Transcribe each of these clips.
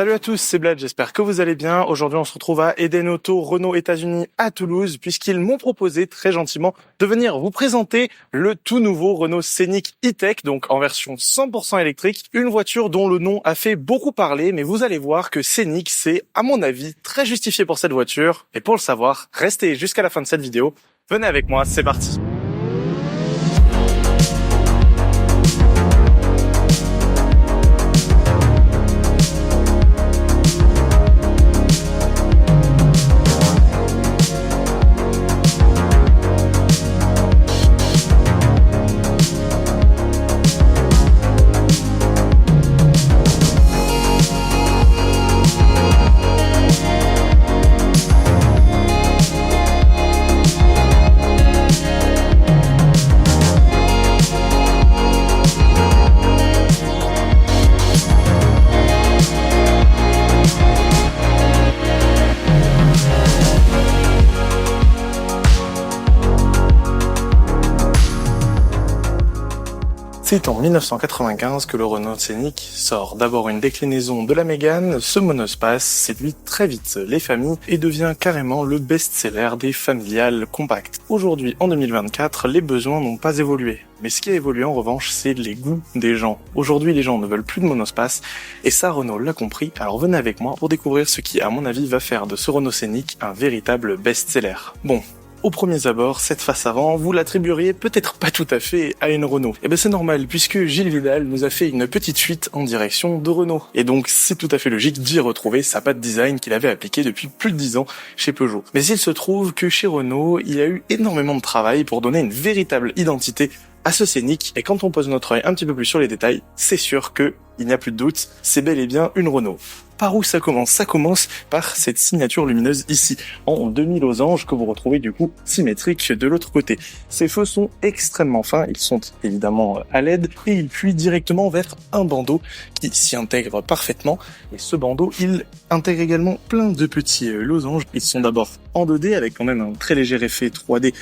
Salut à tous, c'est Blad, j'espère que vous allez bien. Aujourd'hui, on se retrouve à Eden Auto Renault États-Unis à Toulouse, puisqu'ils m'ont proposé très gentiment de venir vous présenter le tout nouveau Renault Scénic E-Tech, donc en version 100% électrique. Une voiture dont le nom a fait beaucoup parler, mais vous allez voir que Scénic, c'est, à mon avis, très justifié pour cette voiture. Et pour le savoir, restez jusqu'à la fin de cette vidéo. Venez avec moi, c'est parti. C'est en 1995 que le Renault Scénic sort d'abord une déclinaison de la Mégane. Ce monospace séduit très vite les familles et devient carrément le best-seller des familiales compactes. Aujourd'hui, en 2024, les besoins n'ont pas évolué. Mais ce qui a évolué en revanche, c'est les goûts des gens. Aujourd'hui, les gens ne veulent plus de monospace et ça, Renault l'a compris. Alors venez avec moi pour découvrir ce qui, à mon avis, va faire de ce Renault Scénic un véritable best-seller. Bon. Au premier abord, cette face avant, vous l'attribueriez peut-être pas tout à fait à une Renault. Et ben c'est normal, puisque Gilles Vidal nous a fait une petite fuite en direction de Renault. Et donc c'est tout à fait logique d'y retrouver sa patte design qu'il avait appliquée depuis plus de 10 ans chez Peugeot. Mais il se trouve que chez Renault, il y a eu énormément de travail pour donner une véritable identité à ce Scénic. Et quand on pose notre œil un petit peu plus sur les détails, c'est sûr que, il n'y a plus de doute, c'est bel et bien une Renault. Par où ça commence? Ça commence par cette signature lumineuse ici, en demi-losange que vous retrouvez du coup symétrique de l'autre côté. Ces feux sont extrêmement fins, ils sont évidemment à LED et ils fuient directement vers un bandeau qui s'y intègre parfaitement. Et ce bandeau, il intègre également plein de petits losanges. Ils sont d'abord en 2D avec quand même un très léger effet 3D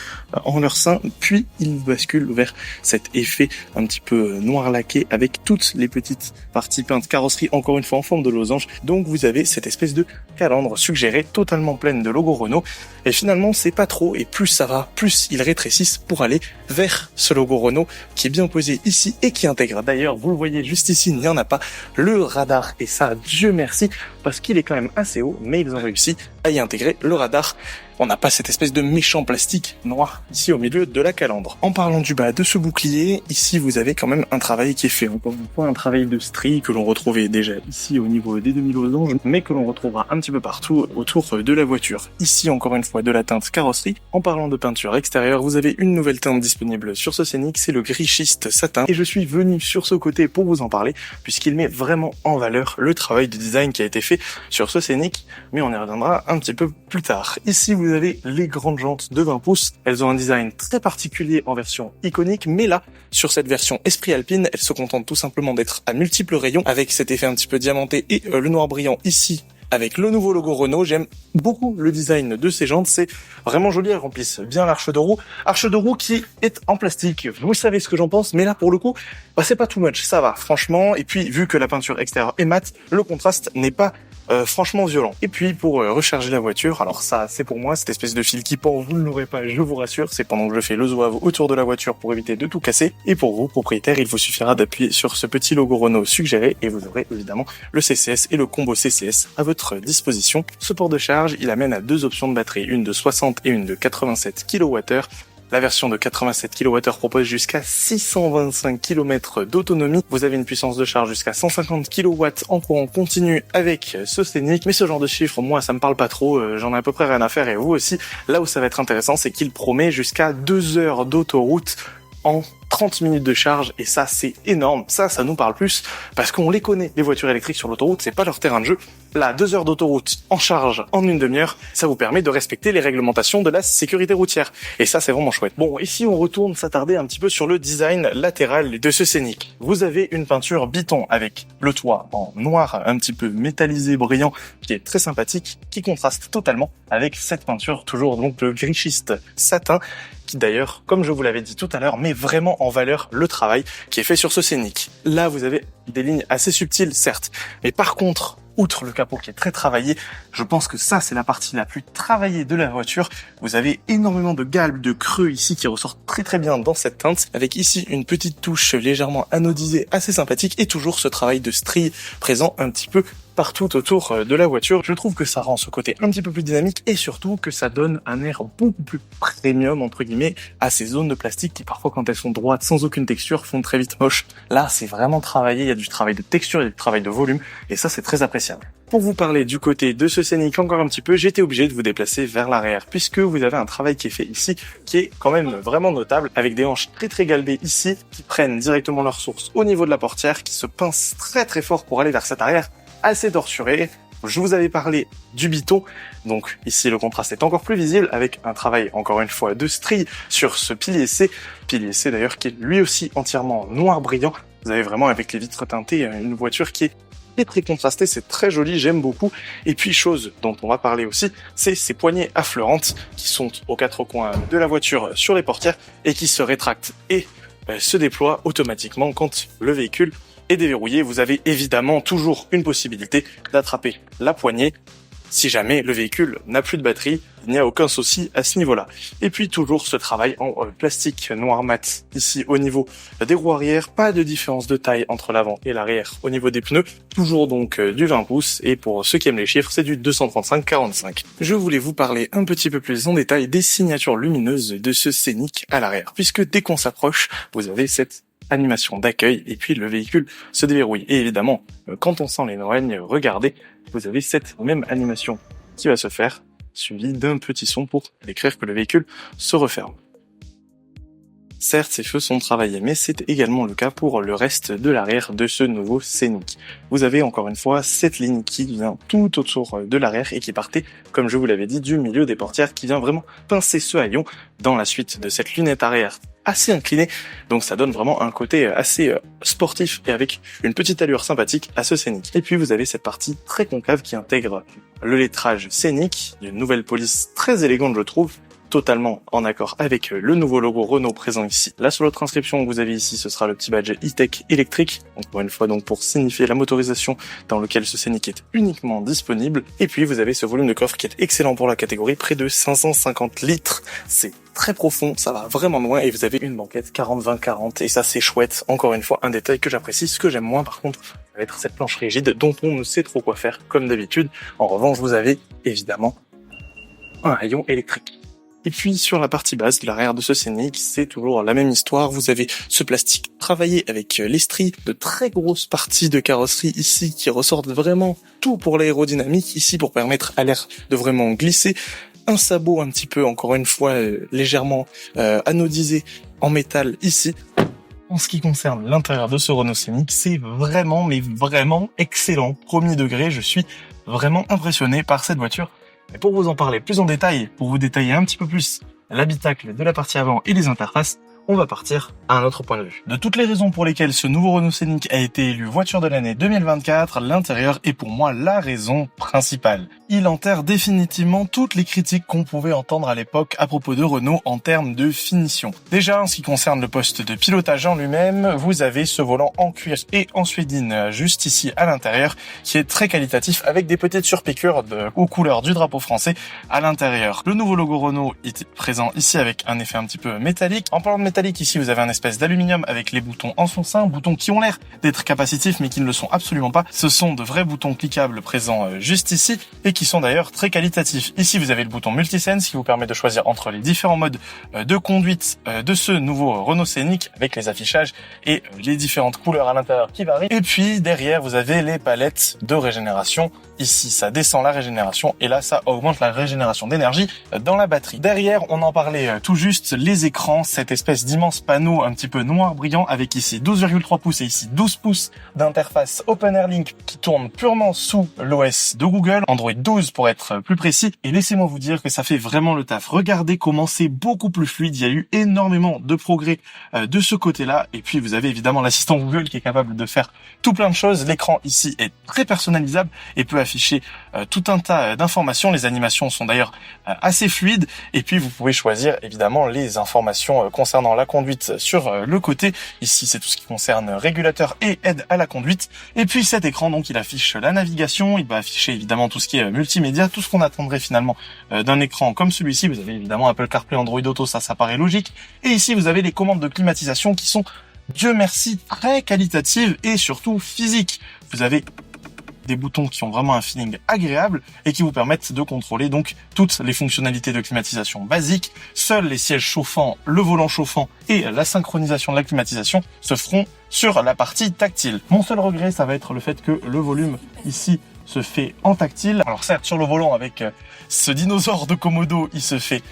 en leur sein, puis ils basculent vers cet effet un petit peu noir laqué avec toutes les petites parties peintes carrosserie, encore une fois en forme de losange. Donc vous avez cette espèce de calandre suggérée totalement pleine de logo Renault. Et finalement c'est pas trop, et plus ça va, plus ils rétrécissent pour aller vers ce logo Renault qui est bien posé ici et qui intègre d'ailleurs, vous le voyez juste ici, il n'y en a pas, le radar. Et ça, Dieu merci, parce qu'il est quand même assez haut, mais ils ont réussi à y intégrer le radar. On n'a pas cette espèce de méchant plastique noir ici au milieu de la calandre. En parlant du bas de ce bouclier, ici vous avez quand même un travail qui est fait. Encore une fois, un travail de strie que l'on retrouvait déjà ici au niveau des demi-losanges, mais que l'on retrouvera un petit peu partout autour de la voiture. Ici, encore une fois, de la teinte carrosserie. En parlant de peinture extérieure, vous avez une nouvelle teinte disponible sur ce Scénic, c'est le gris schiste satin. Et je suis venu sur ce côté pour vous en parler, puisqu'il met vraiment en valeur le travail de design qui a été fait sur ce Scénic, mais on y reviendra un petit peu plus tard. Ici, vous avez les grandes jantes de 20 pouces. Elles ont un design très particulier en version iconique, mais là, sur cette version Esprit Alpine, elles se contentent tout simplement d'être à multiples rayons, avec cet effet un petit peu diamanté et le noir brillant ici, avec le nouveau logo Renault. J'aime beaucoup le design de ces jantes, c'est vraiment joli, elles remplissent bien l'arche de roue qui est en plastique. Vous savez ce que j'en pense, mais là pour le coup, c'est pas too much, ça va, franchement. Et puis vu que la peinture extérieure est mate, le contraste n'est pas franchement violent. Et puis pour recharger la voiture, alors ça c'est pour moi, cette espèce de fil qui pend, vous ne l'aurez pas, je vous rassure, c'est pendant que je fais le zouave autour de la voiture pour éviter de tout casser. Et pour vous, propriétaire, il vous suffira d'appuyer sur ce petit logo Renault suggéré et vous aurez évidemment le CCS et le combo CCS à votre disposition. Ce port de charge, il amène à deux options de batterie, une de 60 et une de 87 kWh. La version de 87 kWh propose jusqu'à 625 km d'autonomie. Vous avez une puissance de charge jusqu'à 150 kW en courant continu avec ce Scénic. Mais ce genre de chiffres, moi, ça me parle pas trop. J'en ai à peu près rien à faire et vous aussi. Là où ça va être intéressant, c'est qu'il promet jusqu'à 2 heures d'autoroute en 30 minutes de charge, et ça c'est énorme, ça nous parle plus, parce qu'on les connaît, les voitures électriques sur l'autoroute, c'est pas leur terrain de jeu. Là, 2 heures d'autoroute en charge en une demi-heure, ça vous permet de respecter les réglementations de la sécurité routière, et ça c'est vraiment chouette. Bon, ici on retourne s'attarder un petit peu sur le design latéral de ce Scénic. Vous avez une peinture biton avec le toit en noir, un petit peu métallisé, brillant, qui est très sympathique, qui contraste totalement avec cette peinture, toujours donc le gris schiste satin, qui d'ailleurs, comme je vous l'avais dit tout à l'heure, met vraiment en valeur le travail qui est fait sur ce Scénic. Là, vous avez des lignes assez subtiles, certes, mais par contre, outre le capot qui est très travaillé, je pense que ça c'est la partie la plus travaillée de la voiture. Vous avez énormément de galbes, de creux ici qui ressortent très très bien dans cette teinte, avec ici une petite touche légèrement anodisée assez sympathique et toujours ce travail de strie présent un petit peu partout autour de la voiture. Je trouve que ça rend ce côté un petit peu plus dynamique et surtout que ça donne un air beaucoup plus premium entre guillemets à ces zones de plastique qui parfois quand elles sont droites sans aucune texture font très vite moche. Là c'est vraiment travaillé, il y a du travail de texture, il y a du travail de volume et ça c'est très appréciable. Pour vous parler du côté de ce Scénic encore un petit peu, j'ai été obligé de vous déplacer vers l'arrière puisque vous avez un travail qui est fait ici qui est quand même vraiment notable avec des hanches très très galbées ici qui prennent directement leur source au niveau de la portière, qui se pincent très très fort pour aller vers cet arrière assez torturé. Je vous avais parlé du biton, donc ici le contraste est encore plus visible avec un travail encore une fois de strie sur ce pilier C d'ailleurs qui est lui aussi entièrement noir brillant. Vous avez vraiment avec les vitres teintées une voiture qui est très très contrastée, c'est très joli, j'aime beaucoup. Et puis chose dont on va parler aussi, c'est ces poignées affleurantes qui sont aux quatre coins de la voiture sur les portières et qui se rétractent et se déploient automatiquement quand le véhicule et déverrouillé. Vous avez évidemment toujours une possibilité d'attraper la poignée si jamais le véhicule n'a plus de batterie. Il n'y a aucun souci à ce niveau-là. Et puis toujours ce travail en plastique noir mat ici au niveau des roues arrière. Pas de différence de taille entre l'avant et l'arrière au niveau des pneus. Toujours donc du 20 pouces et pour ceux qui aiment les chiffres, c'est du 235/45. Je voulais vous parler un petit peu plus en détail des signatures lumineuses de ce Scénic à l'arrière. Puisque dès qu'on s'approche, vous avez cette animation d'accueil et puis le véhicule se déverrouille. Et évidemment, quand on sent l'éloigne, regardez, vous avez cette même animation qui va se faire, suivie d'un petit son pour décrire que le véhicule se referme. Certes, ces feux sont travaillés, mais c'est également le cas pour le reste de l'arrière de ce nouveau Scénic. Vous avez encore une fois cette ligne qui vient tout autour de l'arrière et qui partait, comme je vous l'avais dit, du milieu des portières, qui vient vraiment pincer ce haillon dans la suite de cette lunette arrière assez inclinée. Donc ça donne vraiment un côté assez sportif et avec une petite allure sympathique à ce Scénic. Et puis vous avez cette partie très concave qui intègre le lettrage Scénic, d'une nouvelle police très élégante je trouve, totalement en accord avec le nouveau logo Renault présent ici. La seule autre inscription que vous avez ici, ce sera le petit badge e-tech électrique, encore une fois donc pour signifier la motorisation dans lequel ce Scénic est uniquement disponible. Et puis vous avez ce volume de coffre qui est excellent pour la catégorie, près de 550 litres. C'est très profond, ça va vraiment loin et vous avez une banquette 40-20-40 et ça c'est chouette. Encore une fois, un détail que j'apprécie. Ce que j'aime moins par contre, ça va être cette planche rigide dont on ne sait trop quoi faire comme d'habitude. En revanche, vous avez évidemment un haillon électrique. Et puis sur la partie basse de l'arrière de ce Scénic, c'est toujours la même histoire. Vous avez ce plastique travaillé avec les stries, de très grosses parties de carrosserie ici qui ressortent vraiment tout pour l'aérodynamique ici pour permettre à l'air de vraiment glisser. Un sabot un petit peu, encore une fois, légèrement anodisé en métal ici. En ce qui concerne l'intérieur de ce Renault Scénic, c'est vraiment, mais vraiment excellent. Premier degré, je suis vraiment impressionné par cette voiture. Et pour vous en parler plus en détail, pour vous détailler un petit peu plus l'habitacle de la partie avant et les interfaces, on va partir à un autre point de vue. De toutes les raisons pour lesquelles ce nouveau Renault Scénic a été élu voiture de l'année 2024, l'intérieur est pour moi la raison principale. Il enterre définitivement toutes les critiques qu'on pouvait entendre à l'époque à propos de Renault en termes de finition. Déjà, en ce qui concerne le poste de pilotage en lui-même, vous avez ce volant en cuir et en suédine juste ici à l'intérieur, qui est très qualitatif avec des petites surpiqûres aux couleurs du drapeau français à l'intérieur. Le nouveau logo Renault est présent ici avec un effet un petit peu métallique. En parlant de métallique, ici vous avez un espèce d'aluminium avec les boutons en son sein, boutons qui ont l'air d'être capacitifs mais qui ne le sont absolument pas. Ce sont de vrais boutons cliquables présents juste ici et qui sont d'ailleurs très qualitatifs. Ici vous avez le bouton Multisense qui vous permet de choisir entre les différents modes de conduite de ce nouveau Renault Scénic avec les affichages et les différentes couleurs à l'intérieur qui varient. Et puis derrière vous avez les palettes de régénération. Ici ça descend la régénération et là ça augmente la régénération d'énergie dans la batterie. Derrière on en parlait tout juste, les écrans, cette espèce d'immense panneau un petit peu noir brillant avec ici 12,3 pouces et ici 12 pouces d'interface OpenAirLink qui tourne purement sous l'OS de Google, Android 12 pour être plus précis. Et laissez-moi vous dire que ça fait vraiment le taf. Regardez comment c'est beaucoup plus fluide. Il y a eu énormément de progrès de ce côté-là. Et puis vous avez évidemment l'assistant Google qui est capable de faire tout plein de choses. L'écran ici est très personnalisable et peut afficher tout un tas d'informations. Les animations sont d'ailleurs assez fluides. Et puis vous pouvez choisir évidemment les informations concernant la conduite sur le côté. Ici c'est tout ce qui concerne régulateur et aide à la conduite. Et puis cet écran donc il affiche la navigation. Il va afficher évidemment tout ce qui est multimédia, tout ce qu'on attendrait finalement d'un écran comme celui-ci. Vous avez évidemment Apple CarPlay, Android Auto, ça paraît logique. Et ici vous avez les commandes de climatisation qui sont, Dieu merci, très qualitatives et surtout physiques. Vous avez des boutons qui ont vraiment un feeling agréable et qui vous permettent de contrôler donc toutes les fonctionnalités de climatisation basiques. Seuls les sièges chauffants, le volant chauffant et la synchronisation de la climatisation se feront sur la partie tactile. Mon seul regret, ça va être le fait que le volume ici se fait en tactile. Alors certes, sur le volant avec ce dinosaure de Komodo, il se fait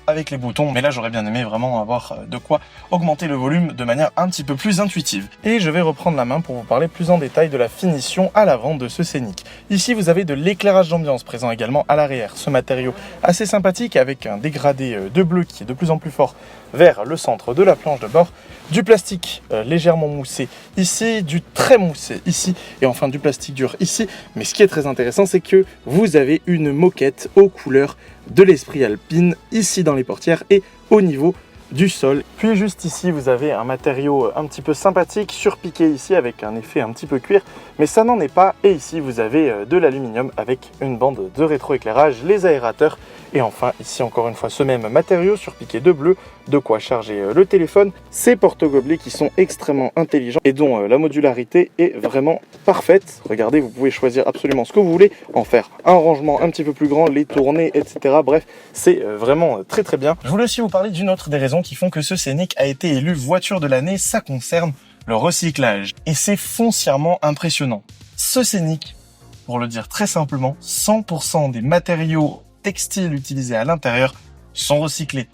avec les boutons, mais là j'aurais bien aimé vraiment avoir de quoi augmenter le volume de manière un petit peu plus intuitive. Et je vais reprendre la main pour vous parler plus en détail de la finition à l'avant de ce Scénic. Ici vous avez de l'éclairage d'ambiance présent également à l'arrière, ce matériau assez sympathique avec un dégradé de bleu qui est de plus en plus fort vers le centre de la planche de bord, du plastique légèrement moussé ici, du très moussé ici et enfin du plastique dur ici. Mais ce qui est très intéressant, c'est que vous avez une moquette aux couleurs de l'Esprit Alpine ici dans les portières et au niveau du sol. Puis juste ici vous avez un matériau un petit peu sympathique surpiqué ici avec un effet un petit peu cuir, mais ça n'en est pas. Et ici vous avez de l'aluminium avec une bande de rétroéclairage, les aérateurs et enfin ici encore une fois ce même matériau surpiqué de bleu, de quoi charger le téléphone. Ces porte-gobelets qui sont extrêmement intelligents et dont la modularité est vraiment parfaite. Regardez, vous pouvez choisir absolument ce que vous voulez, en faire un rangement un petit peu plus grand, les tourner, etc. Bref, c'est vraiment très très bien. Je voulais aussi vous parler d'une autre des raisons qui font que ce Scénic a été élu voiture de l'année. Ça concerne le recyclage et c'est foncièrement impressionnant. Ce Scénic, pour le dire très simplement, 100% des matériaux textiles utilisés à l'intérieur sont recyclés.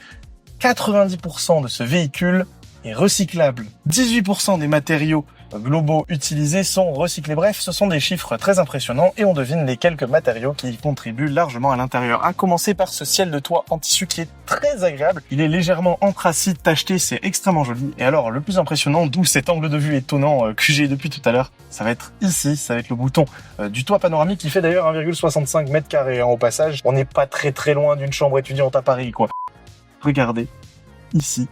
90% de ce véhicule est recyclable. 18% des matériaux globaux utilisés sont recyclés. Bref, ce sont des chiffres très impressionnants et on devine les quelques matériaux qui y contribuent largement à l'intérieur. À commencer par ce ciel de toit en tissu qui est très agréable. Il est légèrement anthracite tacheté, c'est extrêmement joli. Et alors, le plus impressionnant, d'où cet angle de vue étonnant que j'ai depuis tout à l'heure, ça va être ici, ça va être le bouton du toit panoramique qui fait d'ailleurs 1,65 m². Au passage, on n'est pas très très loin d'une chambre étudiante à Paris, quoi. Regardez, ici,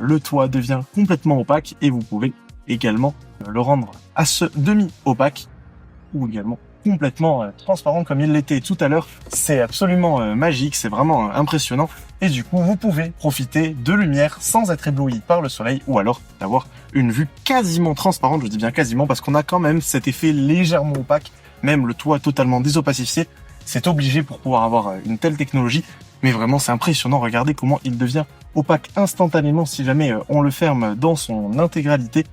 le toit devient complètement opaque et vous pouvez également le rendre à ce demi-opaque ou également complètement transparent comme il l'était tout à l'heure. C'est absolument magique, c'est vraiment impressionnant et du coup vous pouvez profiter de lumière sans être ébloui par le soleil ou alors d'avoir une vue quasiment transparente. Je dis bien quasiment parce qu'on a quand même cet effet légèrement opaque, même le toit totalement désopacifié. C'est obligé pour pouvoir avoir une telle technologie. Mais vraiment, c'est impressionnant. Regardez comment il devient opaque instantanément si jamais on le ferme dans son intégralité.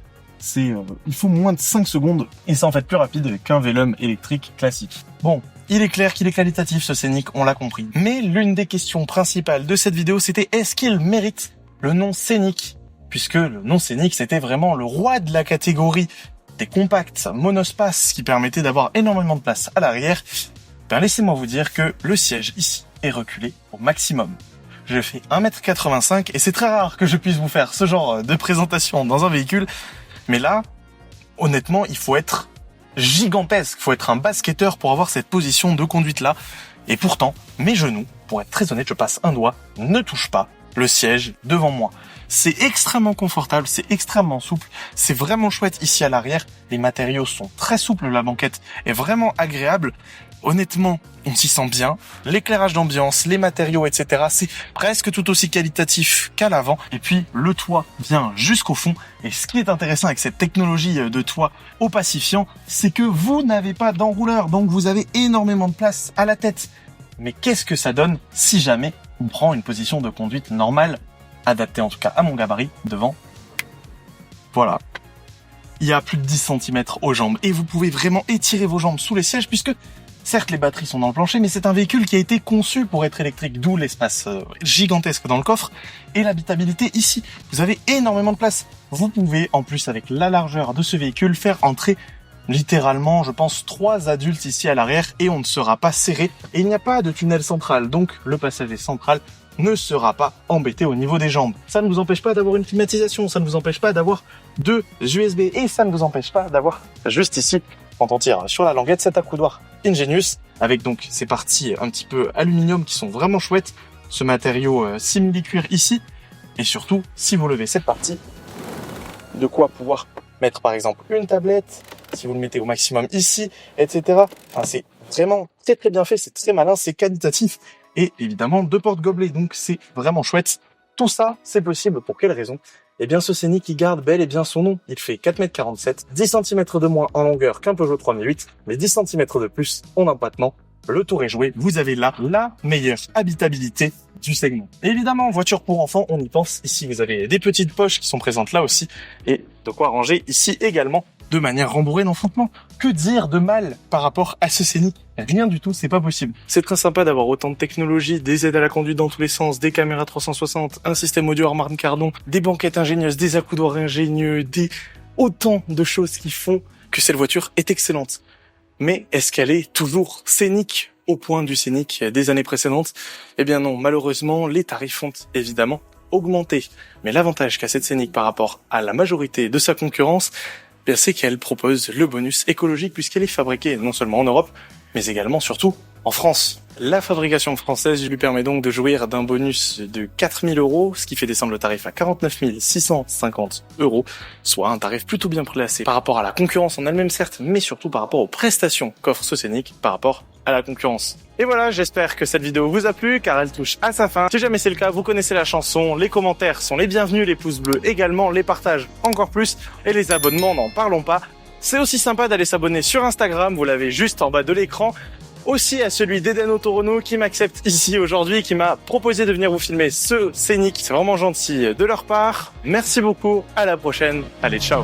Il faut moins de 5 secondes et c'est en fait plus rapide qu'un Velum électrique classique. Bon, il est clair qu'il est qualitatif ce Scénic, on l'a compris. Mais l'une des questions principales de cette vidéo, c'était est-ce qu'il mérite le nom Scénic? Puisque le nom Scénic, c'était vraiment le roi de la catégorie des compacts monospace qui permettait d'avoir énormément de place à l'arrière. Ben laissez-moi vous dire que le siège ici est reculé au maximum. Je fais 1,85 m et c'est très rare que je puisse vous faire ce genre de présentation dans un véhicule. Mais là, honnêtement, il faut être gigantesque. Il faut être un basketteur pour avoir cette position de conduite là. Et pourtant, mes genoux, pour être très honnête, je passe un doigt, ne touchent pas le siège devant moi. C'est extrêmement confortable, c'est extrêmement souple, c'est vraiment chouette ici à l'arrière. Les matériaux sont très souples, la banquette est vraiment agréable. Honnêtement, on s'y sent bien. L'éclairage d'ambiance, les matériaux, etc. c'est presque tout aussi qualitatif qu'à l'avant. Et puis, le toit vient jusqu'au fond. Et ce qui est intéressant avec cette technologie de toit opacifiant, c'est que vous n'avez pas d'enrouleur. Donc, vous avez énormément de place à la tête. Mais qu'est-ce que ça donne si jamais on prend une position de conduite normale, adaptée en tout cas à mon gabarit, devant? Voilà. Il y a plus de 10 cm aux jambes. Et vous pouvez vraiment étirer vos jambes sous les sièges puisque certes, les batteries sont dans le plancher, mais c'est un véhicule qui a été conçu pour être électrique, d'où l'espace gigantesque dans le coffre et l'habitabilité ici. Vous avez énormément de place. Vous pouvez, en plus, avec la largeur de ce véhicule, faire entrer littéralement, je pense, 3 adultes ici à l'arrière et on ne sera pas serré. Et il n'y a pas de tunnel central, donc le passager central ne sera pas embêté au niveau des jambes. Ça ne vous empêche pas d'avoir une climatisation, ça ne vous empêche pas d'avoir 2 USB et ça ne vous empêche pas d'avoir juste ici, quand on tire sur la languette, cet accoudoir Ingenius avec donc ces parties un petit peu aluminium qui sont vraiment chouettes, ce matériau simili-cuir ici et surtout, si vous levez cette partie, de quoi pouvoir mettre par exemple une tablette, si vous le mettez au maximum ici, etc. Enfin, c'est vraiment très très bien fait, c'est très malin, c'est qualitatif. Et évidemment, 2 portes-gobelets, donc c'est vraiment chouette. Tout ça, c'est possible pour quelle raison? Eh bien, ce Scénic, il garde bel et bien son nom. Il fait 4,47 m, 10 cm de moins en longueur qu'un Peugeot 3008, mais 10 cm de plus en empattement. Le tour est joué, vous avez là la meilleure habitabilité du segment. Et évidemment, voiture pour enfants, on y pense. Ici, vous avez des petites poches qui sont présentes là aussi, et de quoi ranger ici également, de manière rembourrée d'enfantement. Que dire de mal par rapport à ce Scénic? Rien du tout, c'est pas possible. C'est très sympa d'avoir autant de technologies, des aides à la conduite dans tous les sens, des caméras 360, un système audio Harman Kardon, des banquettes ingénieuses, des accoudoirs ingénieux, autant de choses qui font que cette voiture est excellente. Mais est-ce qu'elle est toujours scénique au point du Scénic des années précédentes? Eh bien non, malheureusement, les tarifs ont évidemment augmenté. Mais l'avantage qu'a cette Scénic par rapport à la majorité de sa concurrence, eh bien c'est qu'elle propose le bonus écologique puisqu'elle est fabriquée non seulement en Europe, mais également surtout en France. La fabrication française lui permet donc de jouir d'un bonus de 4 000 €, ce qui fait descendre le tarif à 49 650 €, soit un tarif plutôt bien placé par rapport à la concurrence en elle-même certes, mais surtout par rapport aux prestations qu'offre ce Scénic par rapport à la concurrence. Et voilà, j'espère que cette vidéo vous a plu, car elle touche à sa fin. Si jamais c'est le cas, vous connaissez la chanson, les commentaires sont les bienvenus, les pouces bleus également, les partages encore plus, et les abonnements, n'en parlons pas. C'est aussi sympa d'aller s'abonner sur Instagram, vous l'avez juste en bas de l'écran. Aussi à celui d'Eden Autorono qui m'accepte ici aujourd'hui, qui m'a proposé de venir vous filmer ce Scénic. C'est vraiment gentil de leur part. Merci beaucoup, à la prochaine. Allez, ciao.